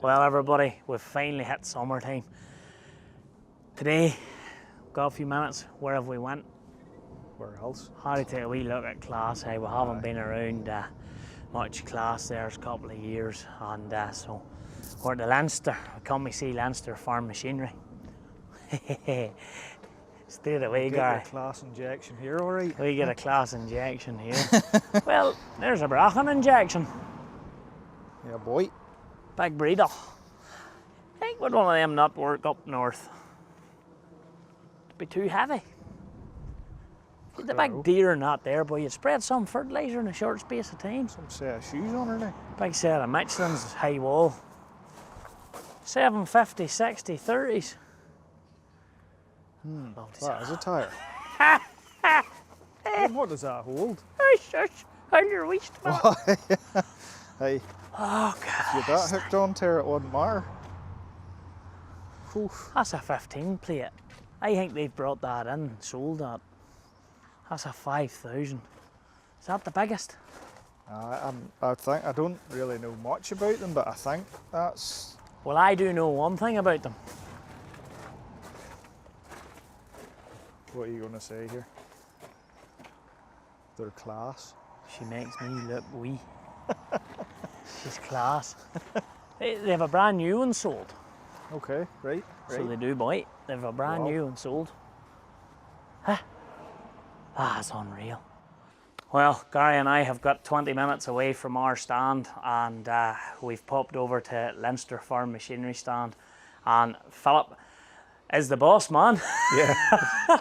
Well, everybody, we've finally hit summertime. Today, got a few minutes. Where have we went? Where else? How to take a wee look at CLAAS. Hey, we haven't been around much CLAAS there a couple of years, and so we're at the Leinster. We come to see Leinster Farm Machinery. Straight away, Gary. Get a CLAAS injection here, all right? We get a CLAAS injection here. Well, there's a Brachen injection. Yeah, boy. Big breeder. I think would one of them not work up north? It'd be too heavy. Get the big deer not there, boy. You'd spread some fertiliser in a short space of time. Some set of shoes on her now. Big set of Michelin's high wall. 750, 60, 30s. That is a tyre. What does that hold? Hold your waist, man. Hey, Oh, if God. you're that hooked onto her, it wouldn't matter. Oof. That's a 15 plate. I think they've brought that in, sold that. That's a 5,000. Is that the biggest? I think I don't really know much about them, but I think that's. Well, I do know one thing about them. What are you going to say here? They're class. She makes me look wee. She's class. They have a brand new one sold. Okay, right. So they do buy it. They have a brand new one sold. Huh? That's unreal. Well, Gary and I have got 20 minutes away from our stand, and we've popped over to Leinster Farm Machinery stand, and Philip is the boss man. Yeah,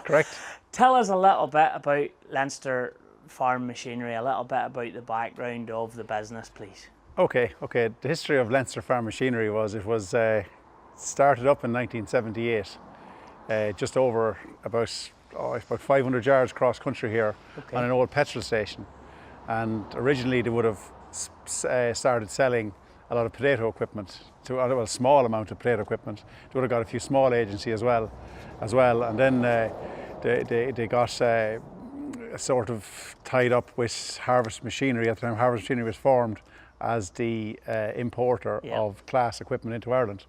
correct. Tell us a little bit about Leinster Farm Machinery, a little bit about the background of the business, please. Okay. The history of Leinster Farm Machinery was started up in 1978, just over about 500 yards cross country here on an old petrol station. And originally they would have started selling a lot of potato equipment, a small amount of potato equipment. They would have got a few small agency as well. And then they got sort of tied up with Harvest Machinery. At the time, Harvest Machinery was formed as the importer of CLAAS equipment into Ireland.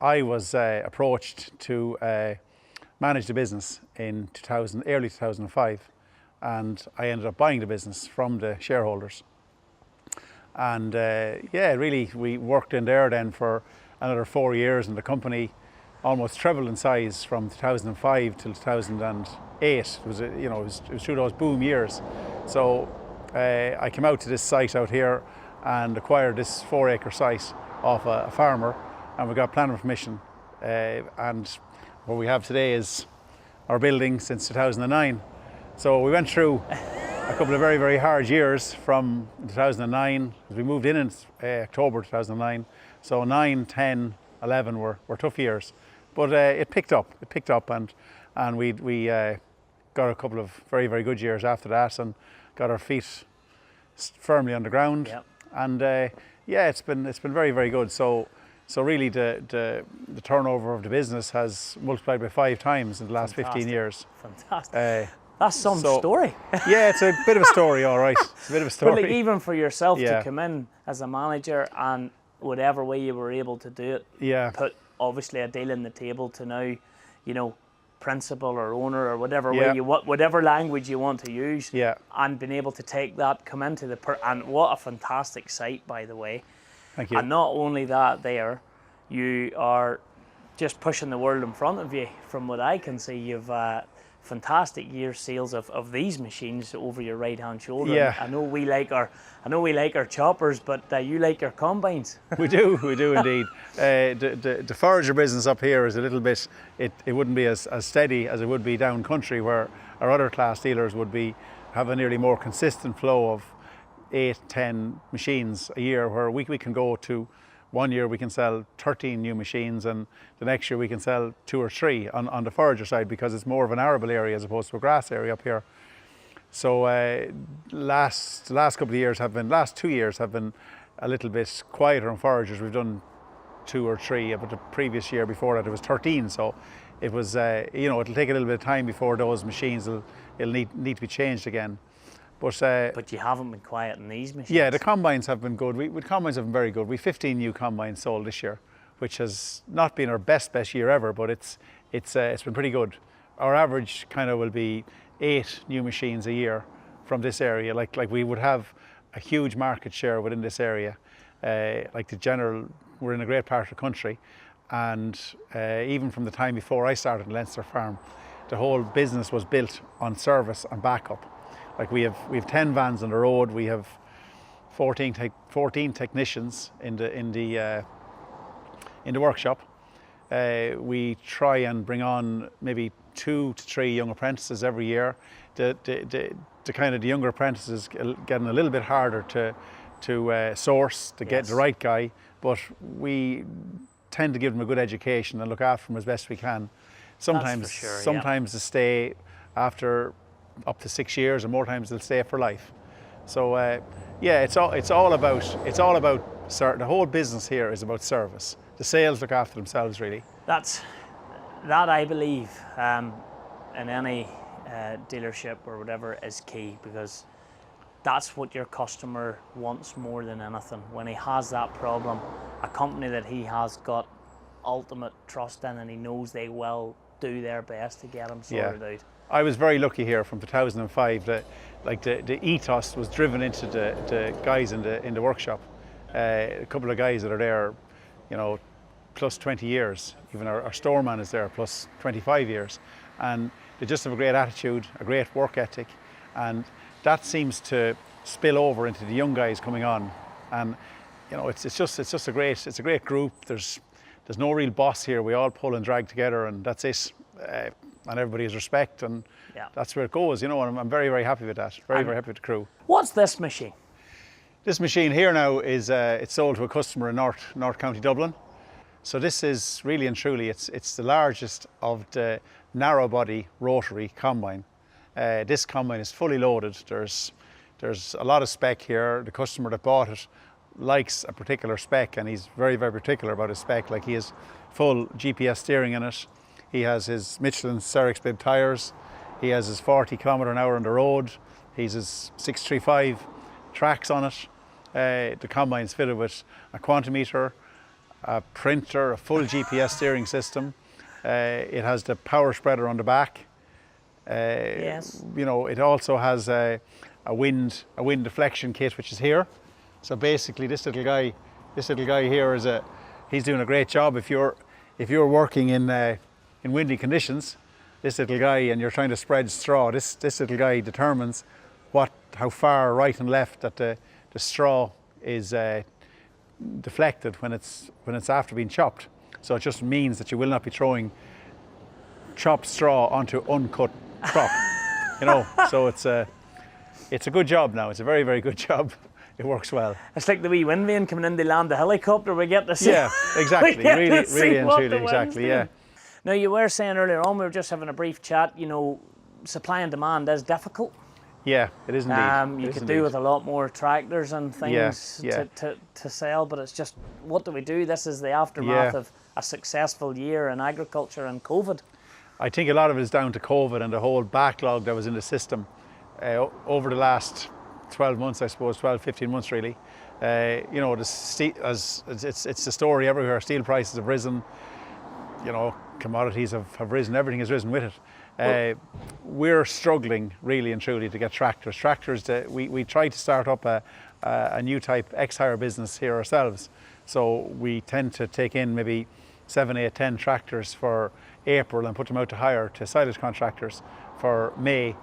I was approached to manage the business in early 2005, and I ended up buying the business from the shareholders. And really we worked in there then for another 4 years, and the company almost trebled in size from 2005 till 2008. It was through those boom years. So I came out to this site out here and acquired this 4-acre site off a farmer, and we got planning permission. And what we have today is our building since 2009. So we went through a couple of very, very hard years from 2009. We moved in October 2009. So 9, 10, 11 were tough years. But it picked up, and we got a couple of very, very good years after that, and got our feet firmly on the ground. Yep. And it's been very, very good. So really the turnover of the business has multiplied by 5 times in the last 15 years. Fantastic. That's some story. Yeah, it's a bit of a story, all right. It's a bit of a story. But like, even for yourself to come in as a manager and whatever way you were able to do it, put obviously a deal on the table to now, principal or owner or whatever way whatever language you want to use, and being able to take that, come into and what a fantastic site, by the way. Thank you. And not only that, you are just pushing the world in front of you. From what I can see, you've fantastic year sales of these machines over your right hand shoulder. Yeah. I know we like our choppers, but you like your combines. We do indeed. The forager business up here is a little bit, it wouldn't be as steady as it would be down country, where our other CLAAS dealers would have a nearly more consistent flow of 8, 10 machines a year, where we can go to 1 year we can sell 13 new machines, and the next year we can sell 2 or 3 on the forager side, because it's more of an arable area as opposed to a grass area up here. So last 2 years have been a little bit quieter on foragers. We've done 2 or 3, but the previous year before that it was 13. So it was it'll take a little bit of time before those machines will need to be changed again. But you haven't been quiet in these machines. Yeah, the combines have been good. Combines have been very good. We've 15 new combines sold this year, which has not been our best year ever, but it's been pretty good. Our average kind of will be 8 new machines a year from this area. Like we would have a huge market share within this area. Like the general, we're in a great part of the country, and even from the time before I started in Leinster Farm, the whole business was built on service and backup. Like we have 10 vans on the road. We have 14 technicians in the workshop. We try and bring on maybe 2 to 3 young apprentices every year. The younger apprentices getting a little bit harder to source to get the right guy, but we tend to give them a good education and look after them as best we can. Sometimes, sometimes they stay after up to 6 years, and more times they'll stay for life. So yeah, it's all about the whole business here is about service. The sales look after themselves, really. That I believe in any dealership or whatever is key, because that's what your customer wants more than anything. When he has that problem, a company that he has got ultimate trust in, and he knows they will do their best to get him sorted out. I was very lucky here from 2005 that the ethos was driven into the guys in the workshop. A couple of guys that are there, you know, plus 20 years. Even our storeman is there plus 25 years. And they just have a great attitude, a great work ethic, and that seems to spill over into the young guys coming on. And you know, it's a great group. There's no real boss here. We all pull and drag together, and that's it. And everybody has respect, and that's where it goes, you know, and I'm very, very happy with that. Very happy with the crew. What's this machine? This machine here now is it's sold to a customer in North County Dublin. So this is really and truly, it's the largest of the narrow body rotary combine. This combine is fully loaded. There's a lot of spec here. The customer that bought it likes a particular spec, and he's very, very particular about his spec. Like, he has full GPS steering in it. He has his Michelin Cerex bib tyres. He has his 40 km/h on the road. He's his 635 tracks on it. The combine's fitted with a quantimeter, a printer, a full GPS steering system. It has the power spreader on the back. Yes. You know, it also has a wind deflection kit, which is here. So basically, this little guy here he's doing a great job. If you're working in windy conditions, this little guy, and you're trying to spread straw, this little guy determines how far right and left that the straw is deflected when it's after being chopped. So it just means that you will not be throwing chopped straw onto uncut crop. You know, so it's a good job now. It's a very, very good job. It works well. It's like the wee wind vane coming in to land the helicopter. We get to see. Yeah, exactly. really and truly, exactly. Yeah. Now, you were saying earlier on, we were just having a brief chat, you know, supply and demand is difficult. Yeah, it is indeed. You could do with a lot more tractors and things to sell, but it's just, what do we do? This is the aftermath of a successful year in agriculture and COVID. I think a lot of it is down to COVID and the whole backlog that was in the system over the last 12 months, I suppose, 12, 15 months really. You know, it's the story everywhere. Steel prices have risen, you know, commodities have risen, everything has risen with it. We're struggling really and truly to get tractors. We tried to start up a new type ex-hire business here ourselves. So we tend to take in maybe 7, 8, 10 tractors for April and put them out to hire to silage contractors for May,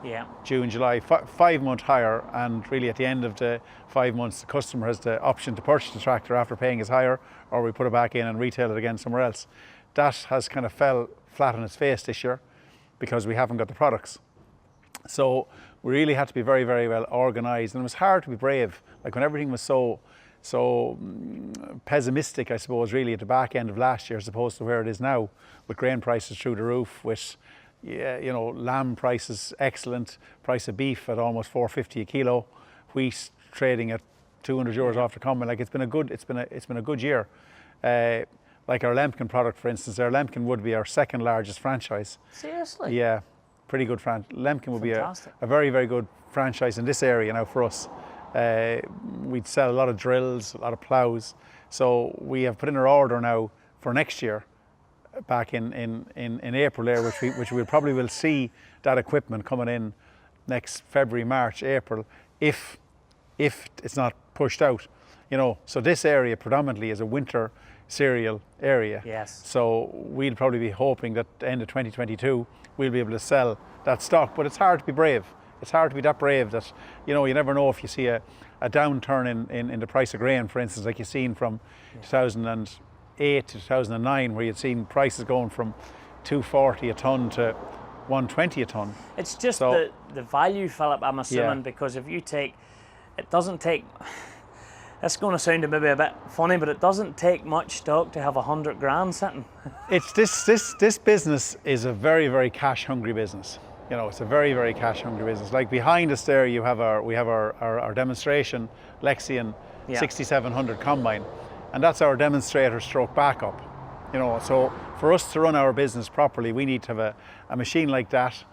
June, July, 5-month hire, and really at the end of the 5 months the customer has the option to purchase the tractor after paying his hire, or we put it back in and retail it again somewhere else. That has kind of fell flat on its face this year because we haven't got the products. So we really had to be very, very well organised, and it was hard to be brave. Like, when everything was so pessimistic, I suppose, really at the back end of last year as opposed to where it is now, with grain prices through the roof, with you know, lamb prices excellent, price of beef at almost $4.50 a kilo, wheat trading at €200 off the combine. Like, it's been a good year. Like our Lempkin product, for instance, our Lempkin would be our second largest franchise. Seriously? Yeah, pretty good Lemken would Fantastic. be a very, very good franchise in this area now for us. We'd sell a lot of drills, a lot of ploughs. So we have put in our order now for next year, back in April there, which we probably will see that equipment coming in next February, March, April, if it's not pushed out, you know. So this area predominantly is a winter cereal area. Yes. So we'll probably be hoping that at the end of 2022 we'll be able to sell that stock. But it's hard to be brave. It's hard to be that brave that, you know, you never know if you see a downturn in the price of grain, for instance, like you've seen from 2008 to 2009, where you'd seen prices going from 240 a tonne to 120 a tonne. It's just the value, Philip, I'm assuming, because if you take, it doesn't take, it's going to sound maybe a bit funny, but it doesn't take much stock to have 100 grand sitting. It's this business is a very, very cash hungry business. You know, it's a very, very cash hungry business. Like behind us there, we have our demonstration Lexion 6700 combine, and that's our demonstrator stroke backup. You know, so for us to run our business properly, we need to have a machine like that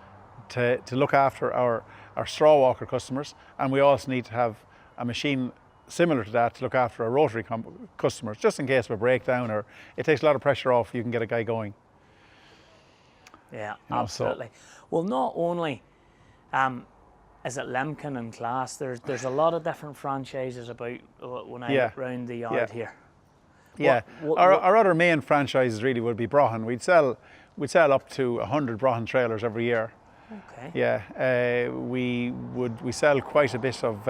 to look after our straw walker customers, and we also need to have a machine similar to that to look after our rotary customers, just in case of a breakdown, or it takes a lot of pressure off, you can get a guy going. Yeah, you know, absolutely. Well, not only is it Lemken and CLAAS, there's a lot of different franchises about when I look round the yard here. Yeah, our other main franchises really would be Broghan. We'd sell up to 100 Broghan trailers every year. Okay. Yeah, we sell quite a bit of.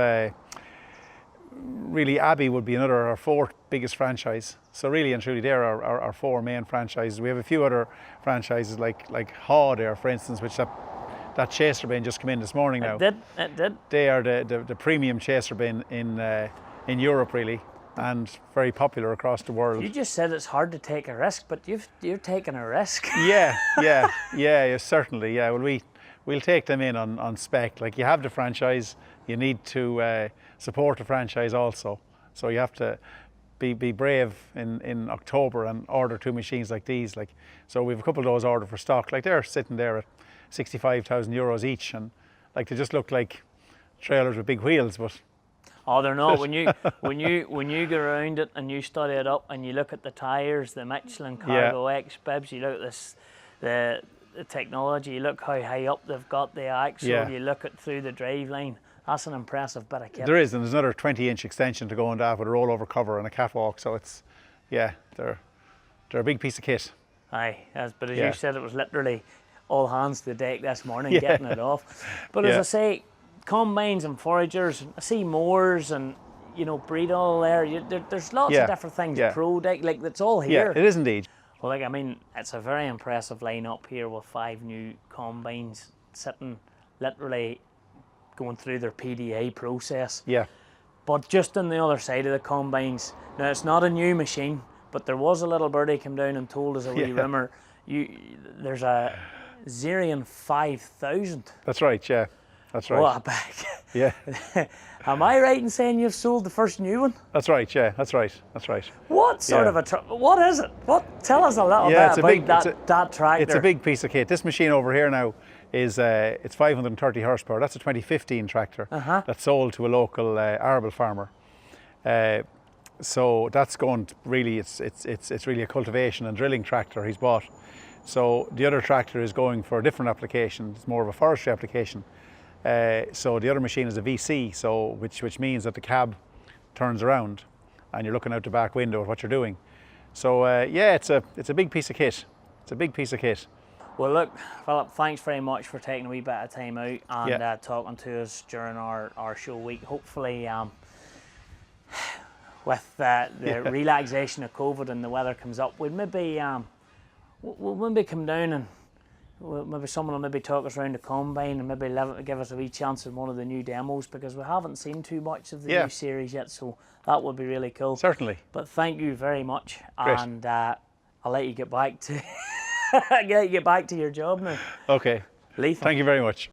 Really, Abbey would be our fourth biggest franchise. So really and truly, they're our four main franchises. We have a few other franchises like Haw there, for instance, which that chaser bin just came in this morning now. It did. They are the premium chaser bin in Europe, really, and very popular across the world. You just said it's hard to take a risk, but you're taking a risk. Yeah, certainly. Yeah, well, we'll take them in on spec. Like, you have the franchise, you need to support the franchise also. So you have to be brave in October and order 2 machines like these. Like, so we have a couple of those ordered for stock. Like, they're sitting there at 65,000 euros each, and like, they just look like trailers with big wheels, but. Oh, they're not. When you go around it and you study it up and you look at the tyres, the Michelin Cargo X bibs, you look at the technology, you look how high up they've got the axle, you look at through the driveline. That's an impressive bit of kit. There is, and there's another 20-inch extension to go on that with a rollover cover and a catwalk. So it's, they're a big piece of kit. Aye, but as you said, it was literally all hands to the deck this morning getting it off. But as I say, combines and foragers, I see mowers and, you know, breed all there. There's lots of different things. Pro deck, like, that's all here. Yeah, it is indeed. Well, like, I mean, it's a very impressive lineup here with 5 new combines sitting literally going through their PDA process. Yeah. But just on the other side of the combines, now it's not a new machine, but there was a little birdie come down and told us a wee rumour. There's a Xerion 5000. That's right, yeah. That's right. What a bag. Yeah. Am I right in saying you've sold the first new one? That's right, yeah, that's right. What sort of what is it? Tell us a little bit about that tractor. It's a big piece of kit. This machine over here now is it's 530 horsepower. That's a 2015 tractor that's sold to a local arable farmer. So that's going to really, it's really a cultivation and drilling tractor he's bought. So the other tractor is going for a different application. It's more of a forestry application. So the other machine is a VC, so which means that the cab turns around and you're looking out the back window at what you're doing. So it's a big piece of kit. It's a big piece of kit. Well, look, Philip, thanks very much for taking a wee bit of time out and talking to us during our show week. Hopefully, with the relaxation of COVID and the weather comes up, we'll maybe come down and maybe someone will maybe talk us around the combine and maybe give us a wee chance in one of the new demos, because we haven't seen too much of the new series yet, so that would be really cool. Certainly. But thank you very much. Great. And I'll let you get back to your job now. Okay. Lethal. Thank you very much.